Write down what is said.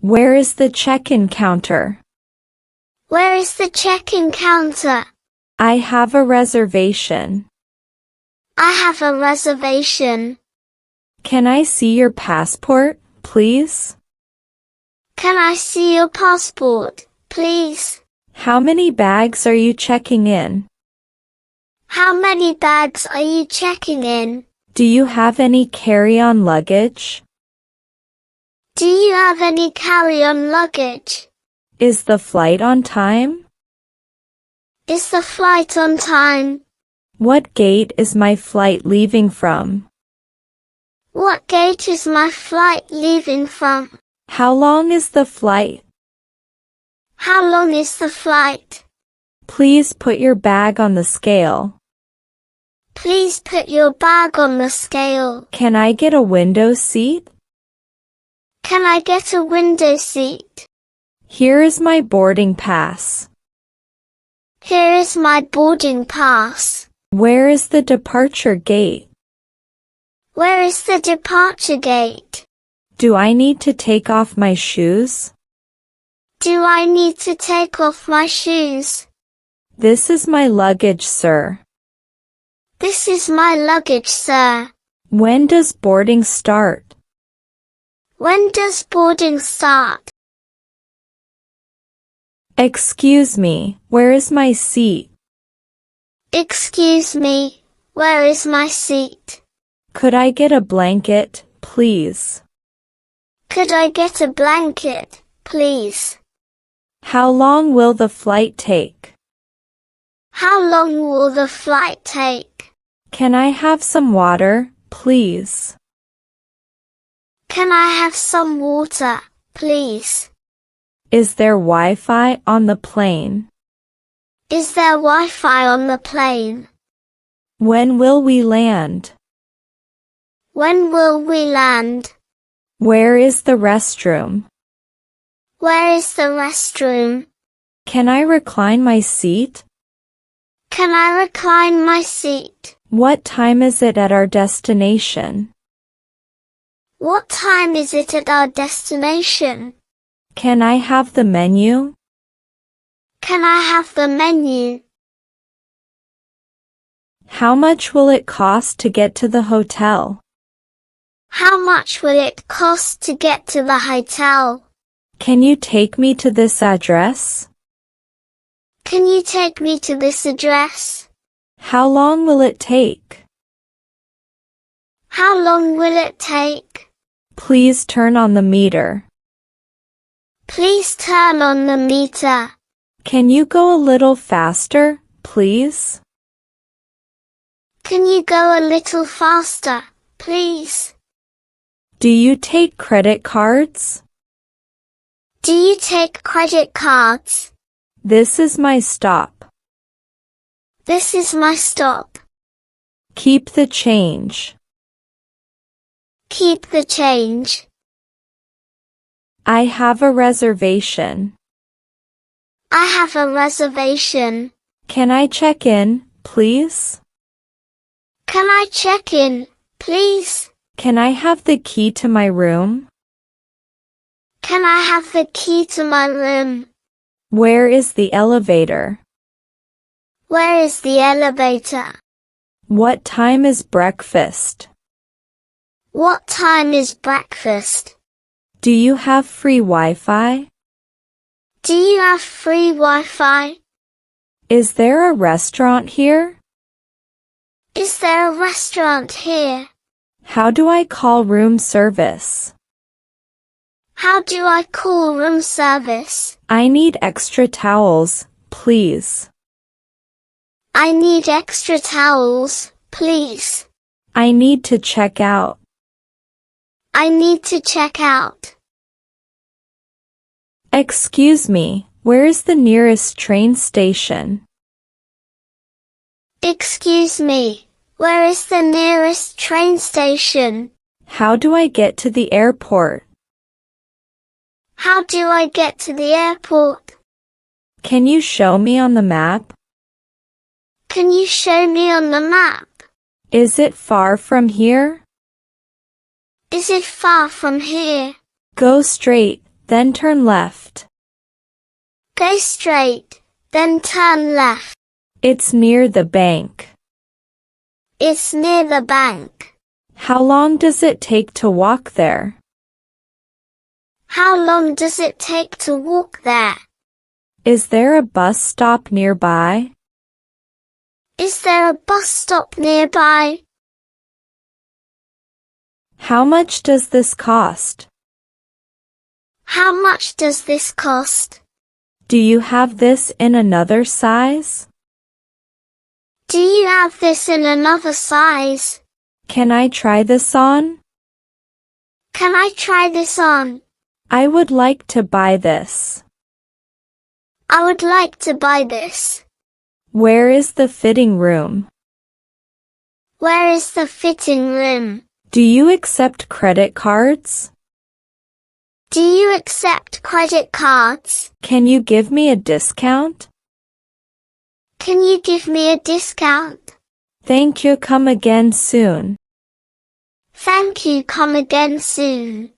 Where is the check-in counter? Where is the check-in counter? I have a reservation. I have a reservation. Can I see your passport, please? Can I see your passport, please? How many bags are you checking in? How many bags are you checking in? Do you have any carry-on luggage? Do you have any carry-on luggage? Is the flight on time? Is the flight on time? What gate is my flight leaving from? What gate is my flight leaving from? How long is the flight? How long is the flight? Please put your bag on the scale. Please put your bag on the scale. Can I get a window seat? Can I get a window seat? Here is my boarding pass. Here is my boarding pass. Where is the departure gate? Where is the departure gate? Do I need to take off my shoes? Do I need to take off my shoes? This is my luggage, sir. This is my luggage, sir. When does boarding start? When does boarding start? Excuse me, where is my seat? Excuse me, where is my seat? Could I get a blanket, please? Could I get a blanket, please? How long will the flight take? How long will the flight take? Can I have some water, please? Can I have some water, please? Is there Wi-Fi on the plane? Is there Wi-Fi on the plane? When will we land? When will we land? Where is the restroom? Where is the restroom? Can I recline my seat? Can I recline my seat? What time is it at our destination? What time is it at our destination? Can I have the menu? Can I have the menu? How much will it cost to get to the hotel? How much will it cost to get to the hotel? Can you take me to this address? Can you take me to this address? How long will it take? How long will it take? Please turn on the meter. Please turn on the meter. Can you go a little faster, please? Can you go a little faster, please? Do you take credit cards? Do you take credit cards? This is my stop. This is my stop. Keep the change. Keep the change. I have a reservation. I have a reservation. Can I check in, please? Can I check in, please? Can I have the key to my room? Can I have the key to my room? Where is the elevator? Where is the elevator? What time is breakfast? What time is breakfast? Do you have free Wi-Fi? Do you have free Wi-Fi? Is there a restaurant here? Is there a restaurant here? How do I call room service? How do I call room service? I need extra towels, please. I need extra towels, please. I need to check out. I need to check out. Excuse me, where is the nearest train station? Excuse me, where is the nearest train station? How do I get to the airport? How do I get to the airport? Can you show me on the map? Can you show me on the map? Is it far from here? Is it far from here? Go straight, then turn left. Go straight, then turn left. It's near the bank. It's near the bank. How long does it take to walk there? How long does it take to walk there? Is there a bus stop nearby? Is there a bus stop nearby? How much does this cost? How much does this cost? Do you have this in another size? Do you have this in another size? Can I try this on? Can I try this on? I would like to buy this. I would like to buy this. Where is the fitting room? Where is the fitting room? Do you accept credit cards? Do you accept credit cards? Can you give me a discount? Can you give me a discount? Thank you. Come again soon. Thank you. Come again soon.